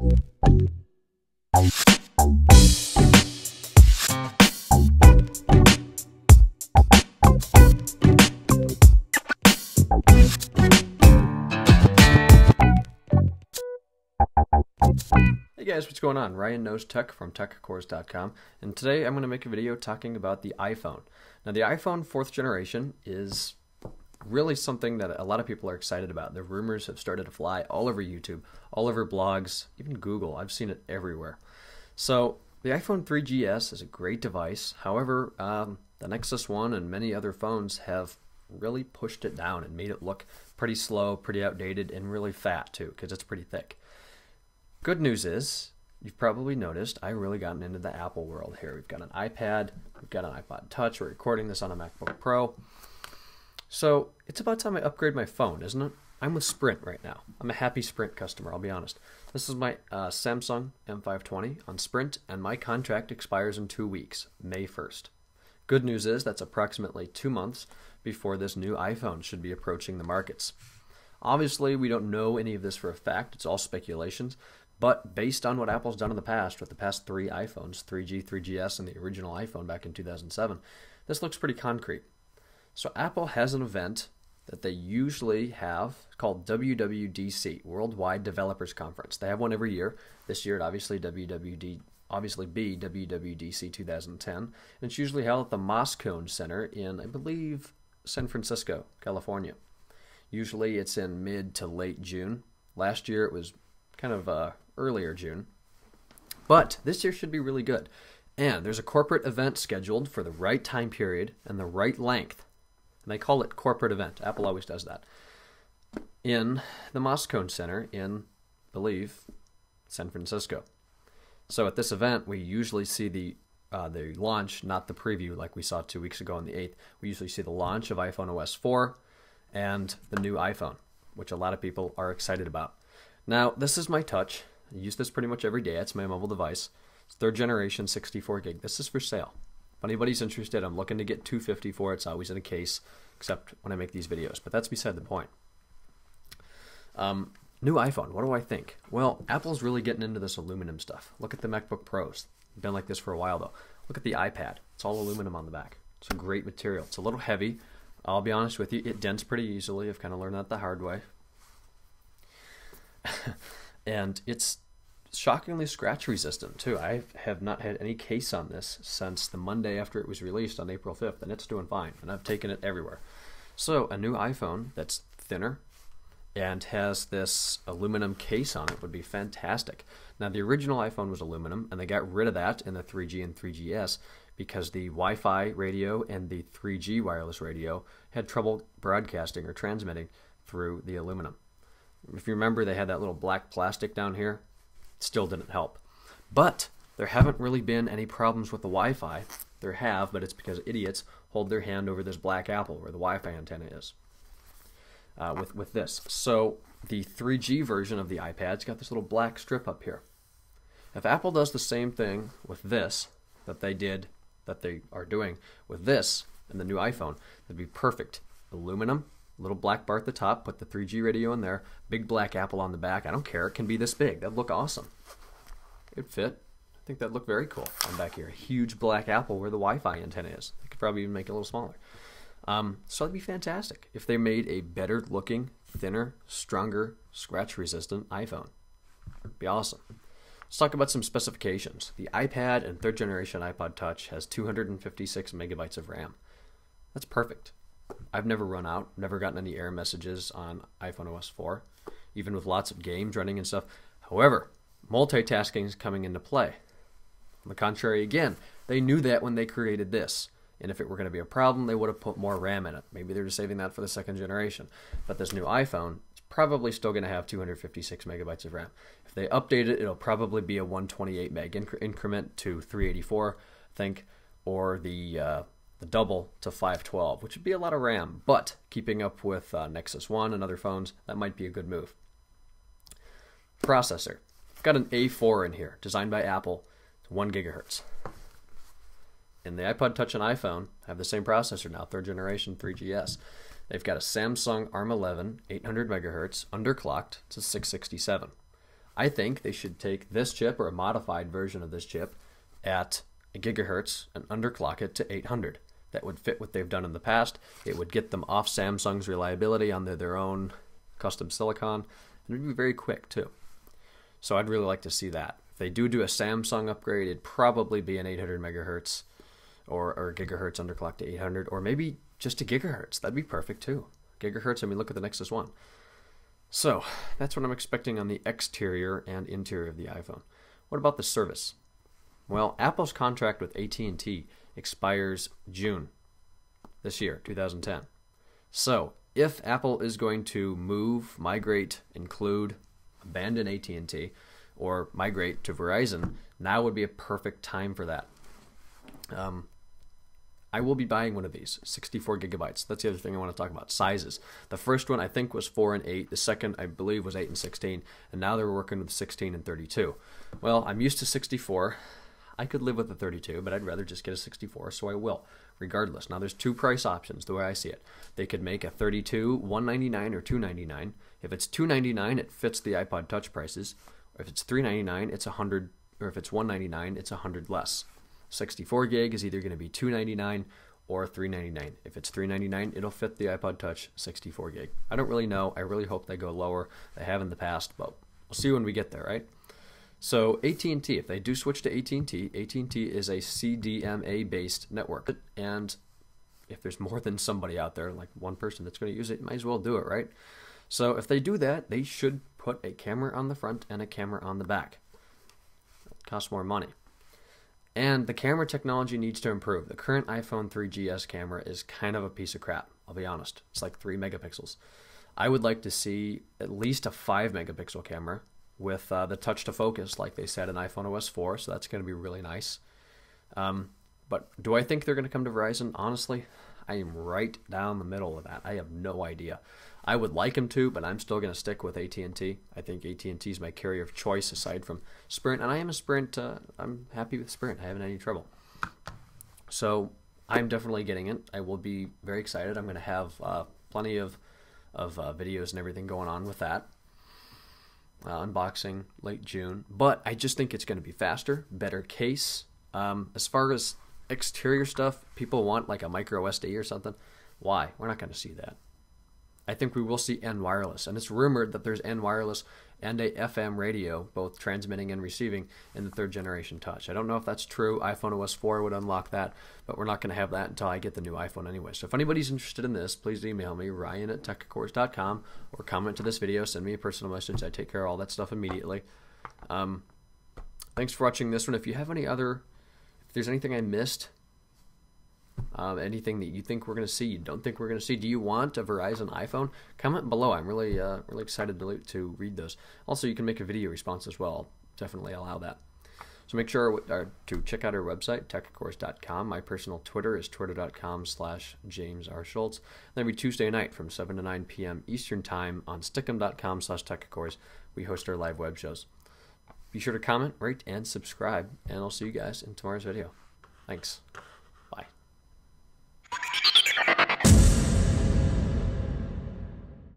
Hey guys, what's going on? Ryan Knows Tech from TechCores.com, and today I'm going to make a video talking about the iPhone. Now, the iPhone 4th generation is really something that a lot of people are excited about. The rumors have started to fly all over YouTube, all over blogs, even Google. I've seen it everywhere. So, the iPhone 3GS is a great device. However, the Nexus 1 and many other phones have really pushed it down and made it look pretty slow, pretty outdated, and really fat too, because it's pretty thick. Good news is, you've probably noticed, I've really gotten into the Apple world here. We've got an iPad, we've got an iPod Touch, we're recording this on a MacBook Pro. So, it's about time I upgrade my phone, isn't it? I'm with Sprint right now. I'm a happy Sprint customer, I'll be honest. This is my Samsung M520 on Sprint, and my contract expires in 2 weeks, May 1st. Good news is, that's approximately 2 months before this new iPhone should be approaching the markets. Obviously, we don't know any of this for a fact, it's all speculations. But based on what Apple's done in the past with the past 3 iPhones, 3G, 3GS, and the original iPhone back in 2007, this looks pretty concrete. So Apple has an event that they usually have called WWDC, Worldwide Developers Conference. They have one every year. This year it obviously be WWDC 2010. And it's usually held at the Moscone Center in, I believe, San Francisco, California. Usually it's in mid to late June. Last year it was kind of earlier June. But this year should be really good. And there's a corporate event scheduled for the right time period and the right length. And they call it corporate event. Apple always does that. In the Moscone Center in, I believe, San Francisco. So at this event, we usually see the launch, not the preview like we saw 2 weeks ago on the 8th. We usually see the launch of iPhone OS 4 and the new iPhone, which a lot of people are excited about. Now, this is my Touch. I use this pretty much every day. It's my mobile device. It's 3rd generation, 64 gig. This is for sale. If anybody's interested, I'm looking to get 250 for it. It's always in a case, except when I make these videos. But that's beside the point. New iPhone, what do I think? Well, Apple's really getting into this aluminum stuff. Look at the MacBook Pros. Been like this for a while, though. Look at the iPad. It's all aluminum on the back. It's a great material. It's a little heavy. I'll be honest with you, it dents pretty easily. I've kind of learned that the hard way. And it's shockingly scratch resistant too. I have not had any case on this since the Monday after it was released on April 5th, and it's doing fine, and I've taken it everywhere. So a new iPhone that's thinner and has this aluminum case on it would be fantastic. Now, the original iPhone was aluminum, and they got rid of that in the 3G and 3GS because the Wi-Fi radio and the 3G wireless radio had trouble broadcasting or transmitting through the aluminum. If you remember, they had that little black plastic down here. It still didn't help. But there haven't really been any problems with the Wi-Fi. There have, but it's because idiots hold their hand over this black apple where the Wi-Fi antenna is with this. So the 3G version of the iPad's got this little black strip up here. If Apple does the same thing with this that they are doing with this and the new iPhone, that'd be perfect. Aluminum. Little black bar at the top, put the 3G radio in there, big black apple on the back. I don't care, it can be this big. That'd look awesome. It'd fit. I think that'd look very cool on back here. A huge black apple where the Wi-Fi antenna is. I could probably even make it a little smaller. So that'd be fantastic if they made a better looking, thinner, stronger, scratch resistant iPhone. It'd be awesome. Let's talk about some specifications. The iPad and 3rd generation iPod Touch has 256 megabytes of RAM. That's perfect. I've never run out, never gotten any error messages on iPhone OS 4, even with lots of games running and stuff. However, multitasking is coming into play. On the contrary, again, they knew that when they created this. And if it were going to be a problem, they would have put more RAM in it. Maybe they're just saving that for the 2nd generation. But this new iPhone is probably still going to have 256 megabytes of RAM. If they update it, it'll probably be a 128 meg increment to 384, I think, or the double to 512, which would be a lot of RAM, but keeping up with Nexus 1 and other phones, that might be a good move. Processor. I've got an A4 in here, designed by Apple, 1 gigahertz. And the iPod Touch and iPhone have the same processor now, 3rd generation 3GS. They've got a Samsung ARM 11, 800 megahertz, underclocked to 667. I think they should take this chip or a modified version of this chip at a gigahertz and underclock it to 800. That would fit what they've done in the past. It would get them off Samsung's reliability on their own custom silicon, and it would be very quick too. So I'd really like to see that. If they do a Samsung upgrade, it'd probably be an 800 megahertz or gigahertz underclocked to 800, or maybe just a gigahertz. That'd be perfect too. Gigahertz, I mean, look at the Nexus 1. So that's what I'm expecting on the exterior and interior of the iPhone. What about the service? Well, Apple's contract with AT&T expires June this year, 2010. So if Apple is going to move, migrate, include, abandon AT&T, or migrate to Verizon, now would be a perfect time for that. I will be buying one of these, 64 gigabytes. That's the other thing I want to talk about, sizes. The first one I think was 4 and 8. The second I believe was 8 and 16. And now they're working with 16 and 32. Well, I'm used to 64. I could live with the 32, but I'd rather just get a 64, so I will, regardless. Now there's two price options, the way I see it. They could make a 32, $199 or $299. If it's $299, it fits the iPod Touch prices. If it's $399, it's $100, or if it's $199, it's $100 less. 64 gig is either going to be $299 or $399. If it's $399, it'll fit the iPod Touch 64 gig. I don't really know. I really hope they go lower. They have in the past, but we'll see when we get there, right? So AT&T, if they do switch to AT&T, AT&T is a CDMA-based network. And if there's more than somebody out there, like one person that's going to use it, might as well do it, right? So if they do that, they should put a camera on the front and a camera on the back. It costs more money. And the camera technology needs to improve. The current iPhone 3GS camera is kind of a piece of crap, I'll be honest. It's like 3 megapixels. I would like to see at least a 5 megapixel camera with the touch to focus like they said in iPhone OS 4, so that's going to be really nice. But do I think they're going to come to Verizon? Honestly, I am right down the middle of that. I have no idea. I would like them to, but I'm still going to stick with AT&T. I think AT&T is my carrier of choice aside from Sprint, and I am a Sprint. I'm happy with Sprint. I haven't had any trouble. So I'm definitely getting it. I will be very excited. I'm going to have plenty of videos and everything going on with that. Unboxing late June, but I just think it's going to be faster, better case. As far as exterior stuff, people want like a micro SD or something. Why? We're not going to see that. I think we will see N wireless, and it's rumored that there's N wireless and a FM radio, both transmitting and receiving, in the 3rd generation Touch. I don't know if that's true. iPhone OS 4 would unlock that, but we're not going to have that until I get the new iPhone anyway. So if anybody's interested in this, please email me, ryan@techaccords.com, or comment to this video, send me a personal message. I take care of all that stuff immediately. Thanks for watching this one. If you have any other, if there's anything I missed, anything that you think we're going to see, you don't think we're going to see, do you want a Verizon iPhone? Comment below. I'm really excited to read those. Also, you can make a video response as well. I'll definitely allow that. So make sure to check out our website, techaccords.com. My personal Twitter is twitter.com/JamesRSchultz. And every Tuesday night from 7 to 9 p.m. Eastern Time on stickem.com/techaccords, we host our live web shows. Be sure to comment, rate, and subscribe, and I'll see you guys in tomorrow's video. Thanks.